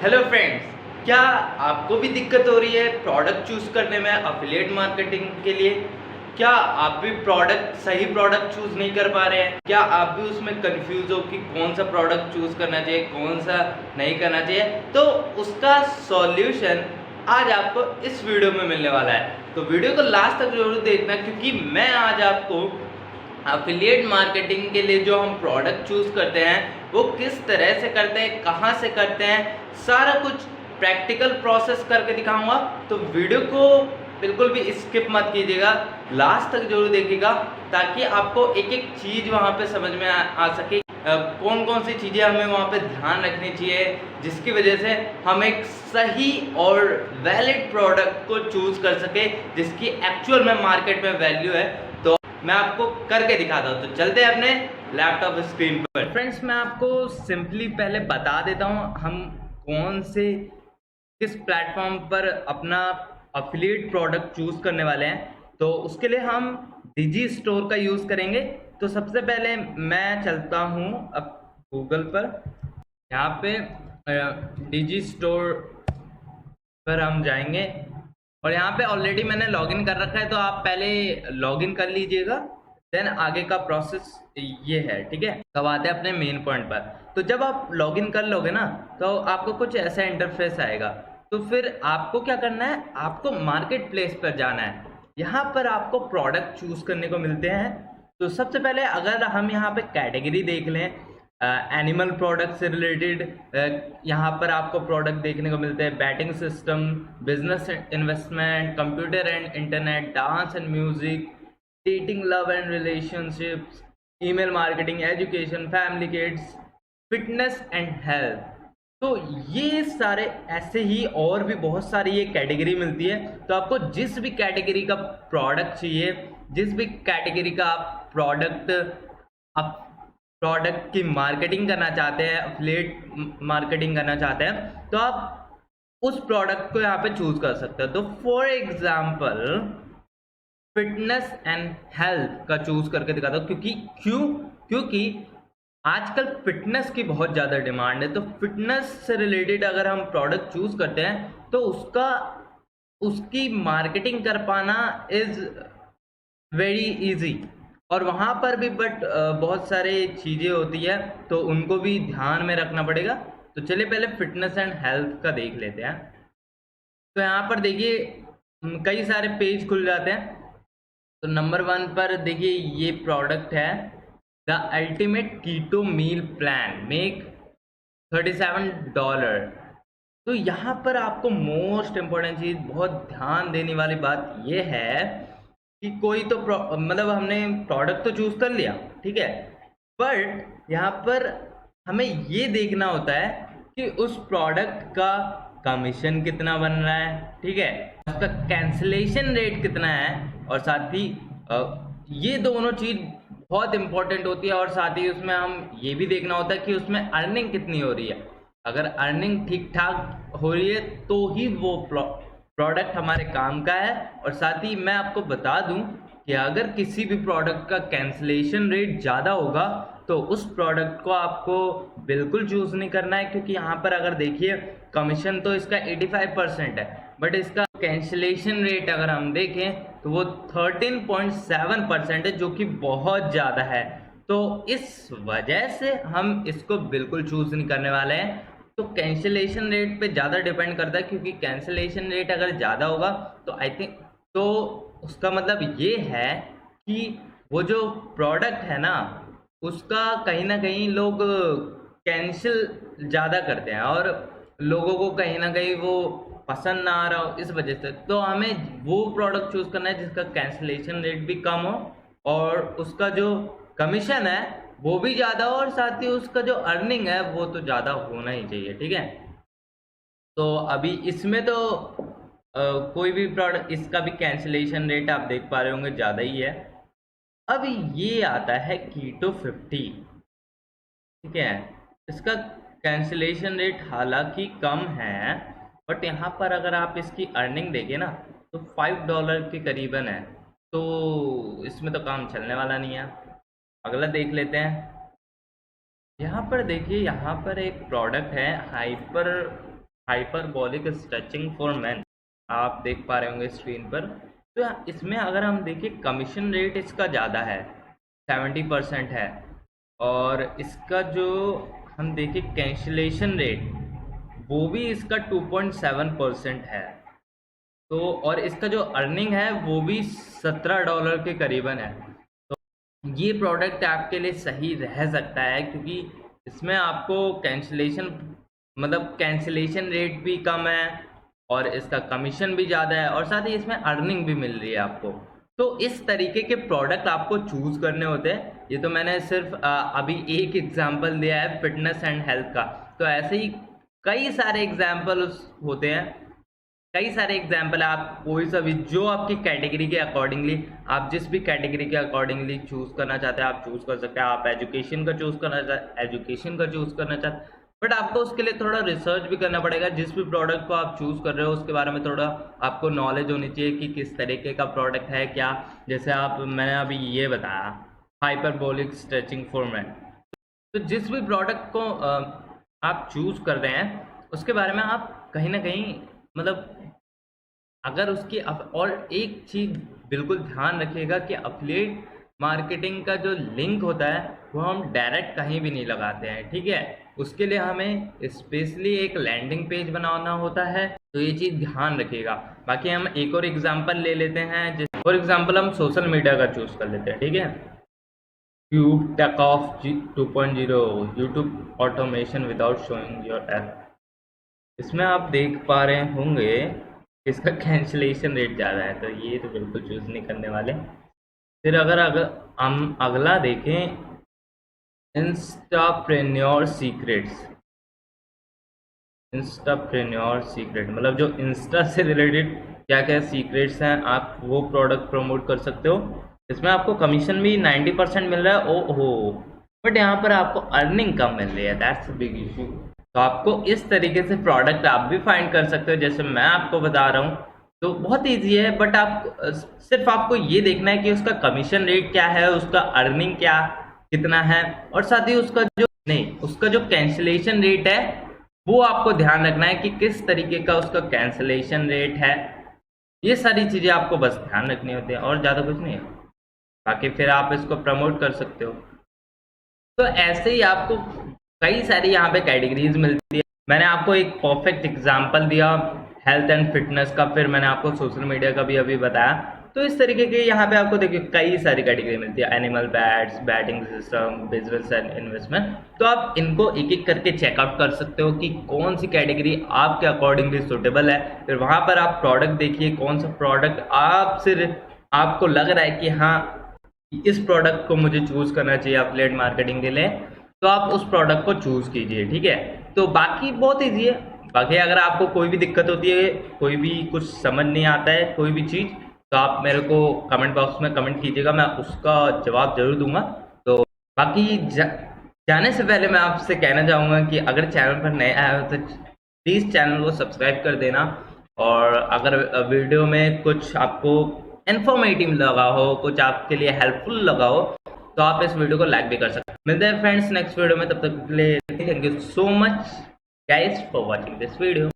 Hello friends, क्या आपको भी दिक्कत हो रही है प्रोडक्ट चूज़ करने में अफिलिएट मार्केटिंग के लिए? क्या आप भी सही प्रोडक्ट चूज़ नहीं कर पा रहे हैं? क्या आप भी उसमें कंफ्यूज हो कि कौन सा प्रोडक्ट चूज़ करना चाहिए, कौन सा नहीं करना चाहिए? तो उसका सॉल्यूशन आज आपको इस वीडियो में मिलने वाला है। तो वीडियो को लास्ट तक जरूर देखना, क्योंकि मैं आज आपको अफिलिएट मार्केटिंग के लिए जो हम प्रोडक्ट चूज़ करते हैं वो किस तरह से करते हैं, कहाँ से करते हैं, सारा कुछ प्रैक्टिकल प्रोसेस करके दिखाऊंगा। तो वीडियो को बिल्कुल भी स्किप मत कीजिएगा, लास्ट तक जरूर देखिएगा, ताकि आपको एक एक चीज़ वहाँ पे समझ में आ सके। कौन कौन सी चीज़ें हमें वहाँ पे ध्यान रखनी चाहिए, जिसकी वजह से हम एक सही और वैलिड प्रोडक्ट को चूज़ कर सके, जिसकी एक्चुअल में मार्केट में वैल्यू है। तो मैं आपको करके दिखाता हूँ। तो चलते हैं अपने लैपटॉप स्क्रीन पर। फ्रेंड्स, मैं आपको सिंपली पहले बता देता हूँ हम कौन से किस प्लेटफॉर्म पर अपना अफिलिएट प्रोडक्ट चूज करने वाले हैं। तो उसके लिए हम डिजी स्टोर का यूज करेंगे। तो सबसे पहले मैं चलता हूँ अब गूगल पर। यहाँ पे डिजी स्टोर पर हम जाएंगे और यहाँ पे ऑलरेडी मैंने लॉगिन कर रखा है, तो आप पहले लॉगिन कर लीजिएगा, देन आगे का प्रोसेस ये है। ठीक है, तब आते हैं अपने मेन पॉइंट पर। तो जब आप लॉगिन कर लोगे ना, तो आपको कुछ ऐसा इंटरफेस आएगा। तो फिर आपको क्या करना है, आपको मार्केट प्लेस पर जाना है। यहाँ पर आपको प्रोडक्ट चूज करने को मिलते हैं। तो सबसे पहले अगर हम यहाँ पे कैटेगरी देख लें, एनिमल प्रोडक्ट से रिलेटेड, यहाँ पर आपको प्रोडक्ट देखने को मिलते हैं। Batting system, business investment, computer and internet, dance and music, dating, love and relationships, email marketing, education, family kids, fitness and health. तो ये सारे ऐसे ही और भी बहुत सारी ये कैटेगरी मिलती है। तो आपको जिस भी कैटेगरी का प्रोडक्ट चाहिए, जिस भी कैटेगरी का आप प्रोडक्ट की मार्केटिंग करना चाहते हैं, अफिलिएट मार्केटिंग करना चाहते हैं, तो आप उस प्रोडक्ट को यहाँ पे चूज कर सकते हो। तो for example fitness and health का चूज करके दिखाता हूँ, क्योंकि आजकल फिटनेस की बहुत ज़्यादा डिमांड है। तो फिटनेस से रिलेटेड अगर हम प्रोडक्ट चूज करते हैं तो उसकी मार्केटिंग कर पाना इज वेरी इजी। और वहाँ पर भी बट बहुत सारे चीज़ें होती है, तो उनको भी ध्यान में रखना पड़ेगा। तो चलिए पहले फिटनेस एंड हेल्थ का देख लेते हैं। तो यहाँ पर देखिए कई सारे पेज खुल जाते हैं। तो नंबर 1 पर देखिए ये प्रोडक्ट है, the ultimate keto meal plan, make $37। तो यहाँ पर आपको मोस्ट इम्पोर्टेंट चीज़, बहुत ध्यान देने वाली बात ये है कि कोई तो मतलब हमने प्रोडक्ट तो चूज कर लिया, ठीक है, बट यहाँ पर हमें ये देखना होता है कि उस प्रोडक्ट का कमीशन कितना बन रहा है, ठीक है, उसका कैंसिलेशन रेट कितना है, और साथ ही ये दोनों चीज़ बहुत इंपॉर्टेंट होती है। और साथ ही उसमें हम ये भी देखना होता है कि उसमें अर्निंग कितनी हो रही है। अगर अर्निंग ठीक ठाक हो रही है तो ही वो प्रोडक्ट हमारे काम का है। और साथ ही मैं आपको बता दूं कि अगर किसी भी प्रोडक्ट का कैंसिलेशन रेट ज़्यादा होगा तो उस प्रोडक्ट को आपको बिल्कुल चूज़ नहीं करना है, क्योंकि यहाँ पर अगर देखिए कमीशन तो इसका 85% है, बट इसका कैंसिलेशन रेट अगर हम देखें तो वो 13.7% है, जो कि बहुत ज़्यादा है। तो इस वजह से हम इसको बिल्कुल चूज़ नहीं करने वाले हैं। तो कैंसिलेशन रेट पे ज़्यादा डिपेंड करता है, क्योंकि कैंसिलेशन रेट अगर ज़्यादा होगा तो आई थिंक, तो उसका मतलब ये है कि वो जो प्रोडक्ट है ना, उसका कहीं ना कहीं लोग कैंसिल ज़्यादा करते हैं और लोगों को कहीं ना कहीं वो पसंद ना आ रहा हो, इस वजह से। तो हमें वो प्रोडक्ट चूज़ करना है जिसका कैंसिलेशन रेट भी कम हो और उसका जो कमीशन है वो भी ज़्यादा हो, और साथ ही उसका जो अर्निंग है वो तो ज़्यादा होना ही चाहिए, ठीक है। तो अभी इसमें तो कोई भी प्रोडक्ट, इसका भी कैंसिलेशन रेट आप देख पा रहे होंगे ज़्यादा ही है। अब ये आता है कीटो 50, ठीक है, इसका कैंसिलेशन रेट हालांकि कम है, बट यहाँ पर अगर आप इसकी अर्निंग देखें ना तो $5 के करीबन है। तो इसमें तो काम चलने वाला नहीं है। अगला देख लेते हैं। यहाँ पर देखिए, यहाँ पर एक प्रोडक्ट है hyper hyperbolic stretching for man, आप देख पा रहे होंगे स्क्रीन पर। तो इसमें अगर हम देखें कमीशन रेट इसका ज़्यादा है, 70% है। और इसका जो हम देखें कैंसिलेशन रेट, वो भी इसका 2.7% है। तो और इसका जो अर्निंग है वो भी $17 के करीबन है। तो ये प्रोडक्ट आपके लिए सही रह सकता है, क्योंकि इसमें आपको कैंसिलेशन रेट भी कम है और इसका कमीशन भी ज़्यादा है और साथ ही इसमें अर्निंग भी मिल रही है आपको। तो इस तरीके के प्रोडक्ट आपको चूज़ करने होते हैं। ये तो मैंने सिर्फ अभी एक एग्जांपल दिया है फिटनेस एंड हेल्थ का, तो ऐसे ही कई सारे एग्जांपल होते हैं, कई सारे एग्जाम्पल है। आप कोई सा भी जो आपकी कैटेगरी के अकॉर्डिंगली, आप जिस भी कैटेगरी के अकॉर्डिंगली चूज़ करना चाहते हैं आप चूज़ कर सकते हैं। आप एजुकेशन का चूज़ करना चाहते हैं, बट आपको उसके लिए थोड़ा रिसर्च भी करना पड़ेगा। जिस भी प्रोडक्ट को आप चूज़ कर रहे हो उसके बारे में थोड़ा आपको नॉलेज होनी चाहिए कि किस तरीके का प्रोडक्ट है क्या। जैसे मैंने अभी ये बताया हाइपरबोलिक स्ट्रेचिंग फॉर मैन, तो जिस भी प्रोडक्ट को आप चूज़ कर रहे हैं उसके बारे में आप कहीं ना कहीं अगर उसकी और एक चीज़ बिल्कुल ध्यान रखिएगा कि अफिलिएट मार्केटिंग का जो लिंक होता है वो हम डायरेक्ट कहीं भी नहीं लगाते हैं, ठीक है। उसके लिए हमें स्पेशली एक लैंडिंग पेज बनाना होता है, तो ये चीज़ ध्यान रखिएगा। बाकी हम एक और एग्जांपल ले लेते हैं, फॉर एग्जांपल हम सोशल मीडिया का चूज़ कर लेते हैं, ठीक है। Cube take off 2.0 YouTube automation without showing your app. इसमें आप देख पा रहे होंगे इसका कैंसिलेशन रेट ज़्यादा है, तो ये तो बिल्कुल चूज़ नहीं करने वाले। फिर अगर हम अगला देखें, इंस्टाप्रेन्योर सीक्रेट्स। मतलब जो इंस्टा से रिलेटेड क्या क्या सीक्रेट्स हैं आप वो प्रोडक्ट प्रमोट कर सकते हो। इसमें आपको कमीशन भी 90% मिल रहा है, ओहो, बट यहाँ पर आपको अर्निंग कम मिल रही है, दैट्स बिग इशू। तो आपको इस तरीके से प्रोडक्ट आप भी फाइंड कर सकते हो जैसे मैं आपको बता रहा हूँ। तो बहुत ईजी है, बट सिर्फ आपको ये देखना है कि उसका कमीशन रेट क्या है, उसका अर्निंग कितना है, और साथ ही उसका जो कैंसिलेशन रेट है वो आपको ध्यान रखना है कि किस तरीके का उसका कैंसिलेशन रेट है। ये सारी चीज़ें आपको बस ध्यान रखनी होती है और ज़्यादा कुछ नहीं है। बाकी फिर आप इसको प्रमोट कर सकते हो। तो ऐसे ही आपको कई सारी यहाँ पे कैटेगरीज मिलती है। मैंने आपको एक परफेक्ट एग्जांपल दिया हेल्थ एंड फिटनेस का, फिर मैंने आपको सोशल मीडिया का भी अभी बताया। तो इस तरीके के यहाँ पे आपको देखिए कई सारी कैटेगरी मिलती है, animal bats, batting system, business and investment. तो आप इनको एक एक करके चेकआउट कर सकते हो कि कौन सी कैटेगरी आपके अकॉर्डिंगली सुटेबल है। फिर वहाँ पर आप प्रोडक्ट देखिए, कौन सा प्रोडक्ट आपको लग रहा है कि हाँ इस प्रोडक्ट को मुझे चूज़ करना चाहिए एफिलिएट मार्केटिंग के लिए, तो आप उस प्रोडक्ट को चूज़ कीजिए, ठीक है। तो बाकी बहुत ईजी है। बाकी अगर आपको कोई भी दिक्कत होती है, कोई भी कुछ समझ नहीं आता है, कोई भी चीज़, तो आप मेरे को कमेंट बॉक्स में कमेंट कीजिएगा, मैं उसका जवाब ज़रूर दूंगा। तो बाकी जाने से पहले मैं आपसे कहना चाहूँगा कि अगर चैनल पर नए आए हो तो प्लीज़ चैनल को सब्सक्राइब कर देना, और अगर वीडियो में कुछ आपको इन्फॉर्मेटिव लगा हो, कुछ आपके लिए हेल्पफुल लगा हो, तो आप इस वीडियो को लाइक भी कर सकते हैं। मिलते हैं फ्रेंड्स नेक्स्ट वीडियो में, तब तक के लिए thank you so much guys for watching this video.